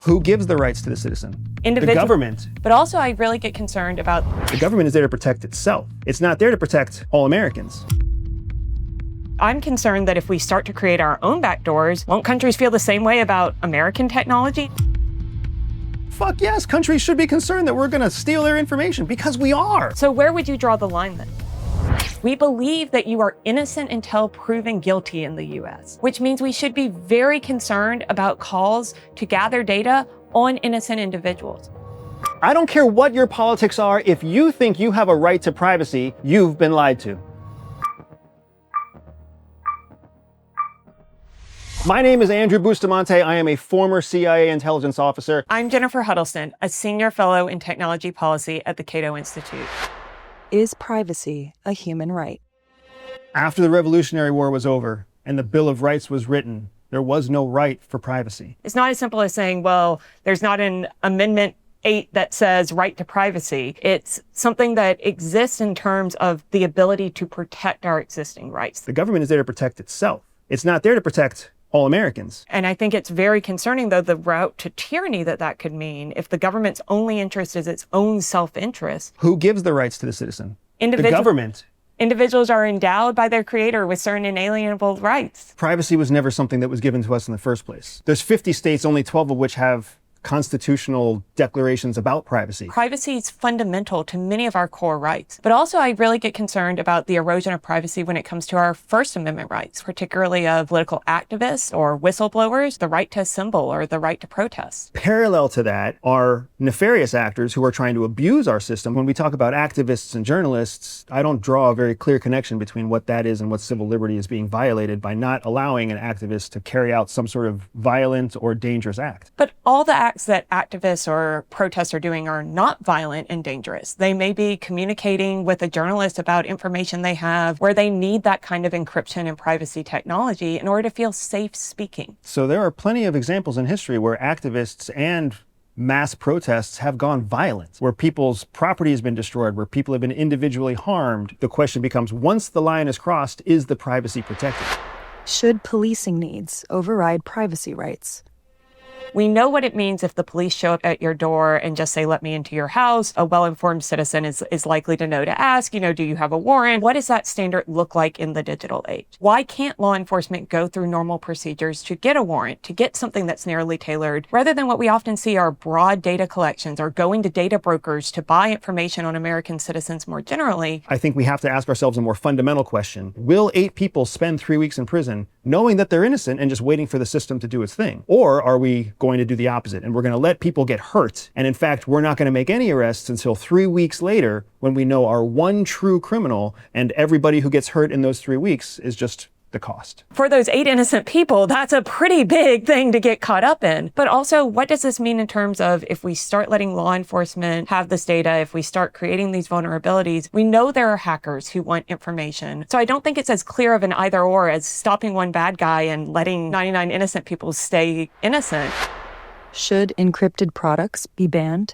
Who gives the rights to the citizen? The government. But also, I really get concerned about... The government is there to protect itself. It's not there to protect all Americans. I'm concerned that if we start to create our own backdoors, won't countries feel the same way about American technology? Fuck yes, countries should be concerned that we're gonna steal their information, because we are. So where would you draw the line then? We believe that you are innocent until proven guilty in the US, which means we should be very concerned about calls to gather data on innocent individuals. I don't care what your politics are, if you think you have a right to privacy, you've been lied to. My name is Andrew Bustamante. I am a former CIA intelligence officer. I'm Jennifer Huddleston, a senior fellow in technology policy at the Cato Institute. Is privacy a human right? After the Revolutionary War was over and the Bill of Rights was written, there was no right for privacy. It's not as simple as saying, well, there's not an Amendment 8 that says right to privacy. It's something that exists in terms of the ability to protect our existing rights. The government is there to protect itself. It's not there to protect all Americans. And I think it's very concerning, though, the route to tyranny that could mean if the government's only interest is its own self-interest. Who gives the rights to the citizen? The government. Individuals are endowed by their creator with certain inalienable rights. Privacy was never something that was given to us in the first place. There's 50 states, only 12 of which have constitutional declarations about privacy. Privacy is fundamental to many of our core rights. But also, I really get concerned about the erosion of privacy when it comes to our First Amendment rights, particularly of political activists or whistleblowers, the right to assemble or the right to protest. Parallel to that are nefarious actors who are trying to abuse our system. When we talk about activists and journalists, I don't draw a very clear connection between what that is and what civil liberty is being violated by not allowing an activist to carry out some sort of violent or dangerous act. But all the acts that activists or protests are doing are not violent and dangerous. They may be communicating with a journalist about information they have where they need that kind of encryption and privacy technology in order to feel safe speaking. So there are plenty of examples in history where activists and mass protests have gone violent, where people's property has been destroyed, where people have been individually harmed. The question becomes, once the line is crossed, is the privacy protected? Should policing needs override privacy rights? We know what it means if the police show up at your door and just say, let me into your house. A well-informed citizen is likely to know to ask, do you have a warrant? What does that standard look like in the digital age? Why can't law enforcement go through normal procedures to get a warrant, to get something that's narrowly tailored, rather than what we often see are broad data collections or going to data brokers to buy information on American citizens more generally? I think we have to ask ourselves a more fundamental question. Will 8 people spend 3 weeks in prison knowing that they're innocent and just waiting for the system to do its thing? Or are we going to do the opposite, and we're going to let people get hurt, and in fact we're not going to make any arrests until 3 weeks later when we know our one true criminal, and everybody who gets hurt in those 3 weeks is just the cost. For those 8 innocent people, that's a pretty big thing to get caught up in. But also, what does this mean in terms of if we start letting law enforcement have this data, if we start creating these vulnerabilities? We know there are hackers who want information. So I don't think it's as clear of an either or as stopping one bad guy and letting 99 innocent people stay innocent. Should encrypted products be banned?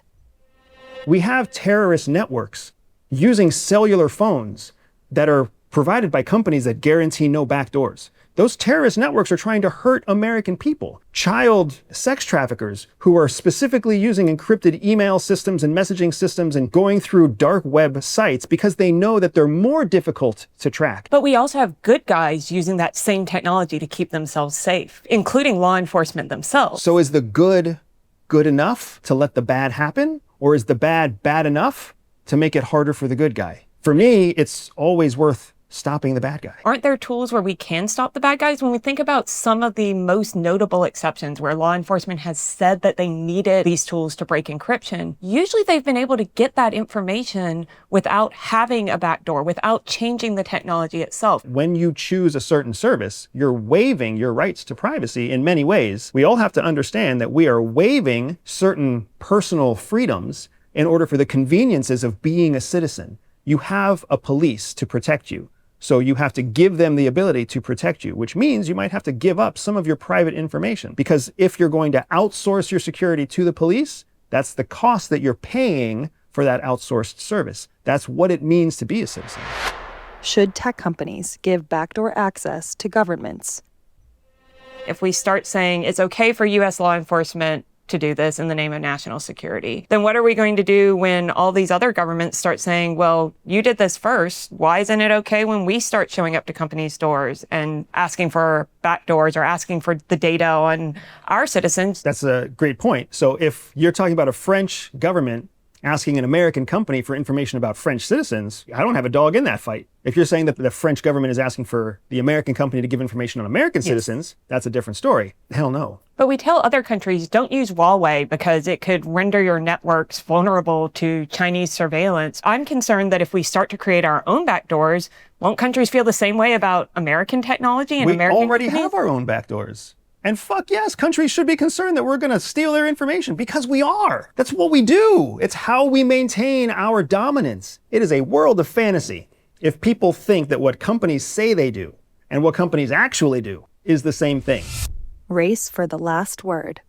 We have terrorist networks using cellular phones that are provided by companies that guarantee no backdoors. Those terrorist networks are trying to hurt American people. Child sex traffickers who are specifically using encrypted email systems and messaging systems and going through dark web sites because they know that they're more difficult to track. But we also have good guys using that same technology to keep themselves safe, including law enforcement themselves. So is the good good enough to let the bad happen? Or is the bad bad enough to make it harder for the good guy? For me, it's always worth stopping the bad guy. Aren't there tools where we can stop the bad guys? When we think about some of the most notable exceptions where law enforcement has said that they needed these tools to break encryption, usually they've been able to get that information without having a backdoor, without changing the technology itself. When you choose a certain service, you're waiving your rights to privacy in many ways. We all have to understand that we are waiving certain personal freedoms in order for the conveniences of being a citizen. You have a police to protect you. So you have to give them the ability to protect you, which means you might have to give up some of your private information. Because if you're going to outsource your security to the police, that's the cost that you're paying for that outsourced service. That's what it means to be a citizen. Should tech companies give backdoor access to governments? If we start saying it's okay for US law enforcement to do this in the name of national security, then what are we going to do when all these other governments start saying, well, you did this first. Why isn't it okay when we start showing up to companies' doors and asking for backdoors or asking for the data on our citizens? That's a great point. So if you're talking about a French government asking an American company for information about French citizens, I don't have a dog in that fight. If you're saying that the French government is asking for the American company to give information on American citizens, that's a different story. Hell no. But we tell other countries, don't use Huawei because it could render your networks vulnerable to Chinese surveillance. I'm concerned that if we start to create our own backdoors, won't countries feel the same way about American technology and American We already companies? have our own backdoors. And fuck yes, countries should be concerned that we're going to steal their information, because we are. That's what we do. It's how we maintain our dominance. It is a world of fantasy if people think that what companies say they do and what companies actually do is the same thing. Race for the last word.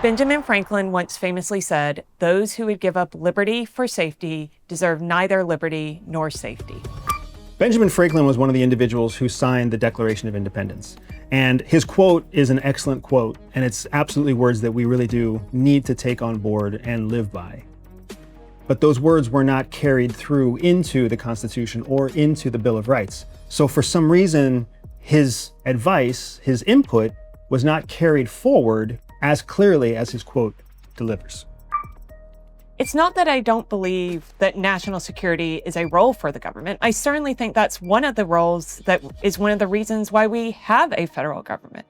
Benjamin Franklin once famously said, "Those who would give up liberty for safety deserve neither liberty nor safety." Benjamin Franklin was one of the individuals who signed the Declaration of Independence. And his quote is an excellent quote, and it's absolutely words that we really do need to take on board and live by. But those words were not carried through into the Constitution or into the Bill of Rights. So for some reason, his advice, his input, was not carried forward as clearly as his quote delivers. It's not that I don't believe that national security is a role for the government. I certainly think that's one of the roles that is one of the reasons why we have a federal government.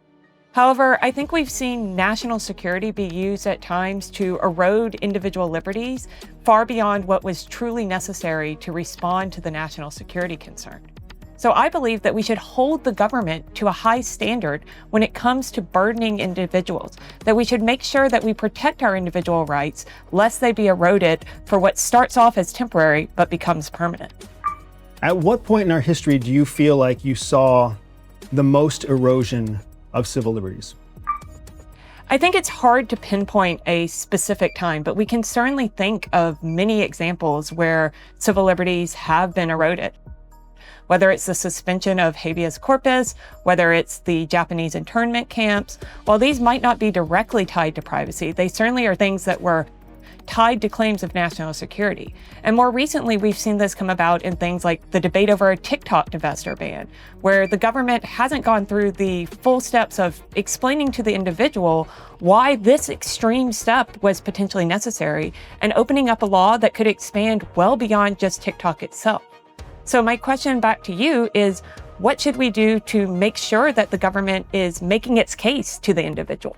However, I think we've seen national security be used at times to erode individual liberties far beyond what was truly necessary to respond to the national security concern. So I believe that we should hold the government to a high standard when it comes to burdening individuals, that we should make sure that we protect our individual rights lest they be eroded for what starts off as temporary but becomes permanent. At what point in our history do you feel like you saw the most erosion of civil liberties? I think it's hard to pinpoint a specific time, but we can certainly think of many examples where civil liberties have been eroded. Whether it's the suspension of habeas corpus, whether it's the Japanese internment camps, while these might not be directly tied to privacy, they certainly are things that were tied to claims of national security. And more recently, we've seen this come about in things like the debate over a TikTok divestiture ban, where the government hasn't gone through the full steps of explaining to the individual why this extreme step was potentially necessary and opening up a law that could expand well beyond just TikTok itself. So my question back to you is, what should we do to make sure that the government is making its case to the individual?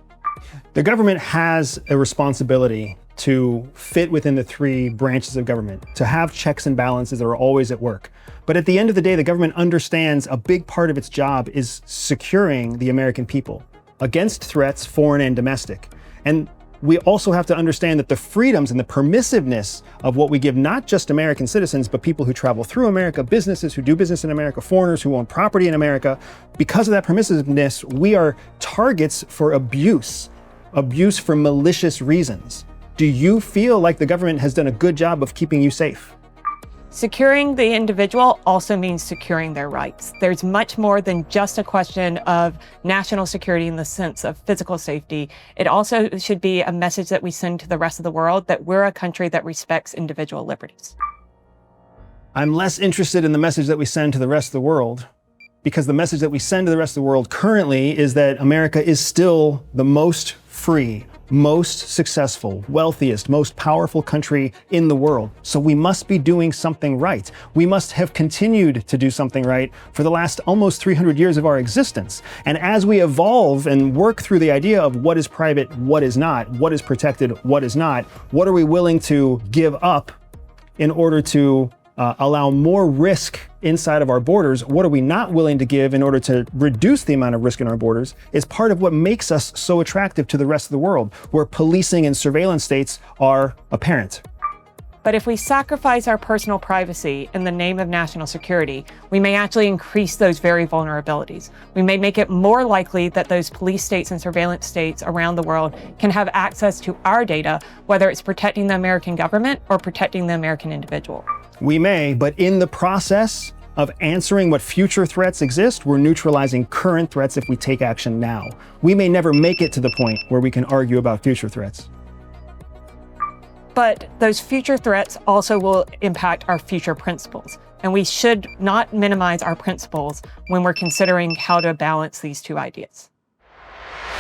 The government has a responsibility to fit within the three branches of government, to have checks and balances that are always at work. But at the end of the day, the government understands a big part of its job is securing the American people against threats, foreign and domestic. And we also have to understand that the freedoms and the permissiveness of what we give not just American citizens, but people who travel through America, businesses who do business in America, foreigners who own property in America, because of that permissiveness, we are targets for abuse for malicious reasons. Do you feel like the government has done a good job of keeping you safe? Securing the individual also means securing their rights. There's much more than just a question of national security in the sense of physical safety. It also should be a message that we send to the rest of the world that we're a country that respects individual liberties. I'm less interested in the message that we send to the rest of the world, because the message that we send to the rest of the world currently is that America is still the most free, most successful, wealthiest, most powerful country in the world. So we must be doing something right. We must have continued to do something right for the last almost 300 years of our existence. And as we evolve and work through the idea of what is private, what is not, what is protected, what is not, what are we willing to give up in order to allow more risk inside of our borders, what are we not willing to give in order to reduce the amount of risk in our borders, is part of what makes us so attractive to the rest of the world, where policing and surveillance states are apparent. But if we sacrifice our personal privacy in the name of national security, we may actually increase those very vulnerabilities. We may make it more likely that those police states and surveillance states around the world can have access to our data, whether it's protecting the American government or protecting the American individual. We may, but in the process of answering what future threats exist, we're neutralizing current threats if we take action now. We may never make it to the point where we can argue about future threats. But those future threats also will impact our future principles. And we should not minimize our principles when we're considering how to balance these two ideas.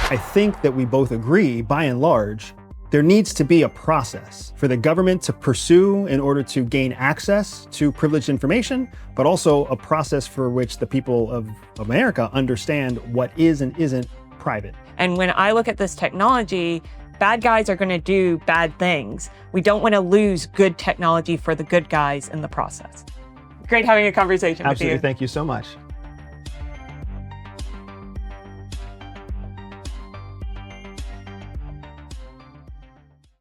I think that we both agree, by and large, there needs to be a process for the government to pursue in order to gain access to privileged information, but also a process for which the people of America understand what is and isn't private. And when I look at this technology, bad guys are going to do bad things. We don't want to lose good technology for the good guys in the process. Great having a conversation with you. Absolutely. Thank you so much.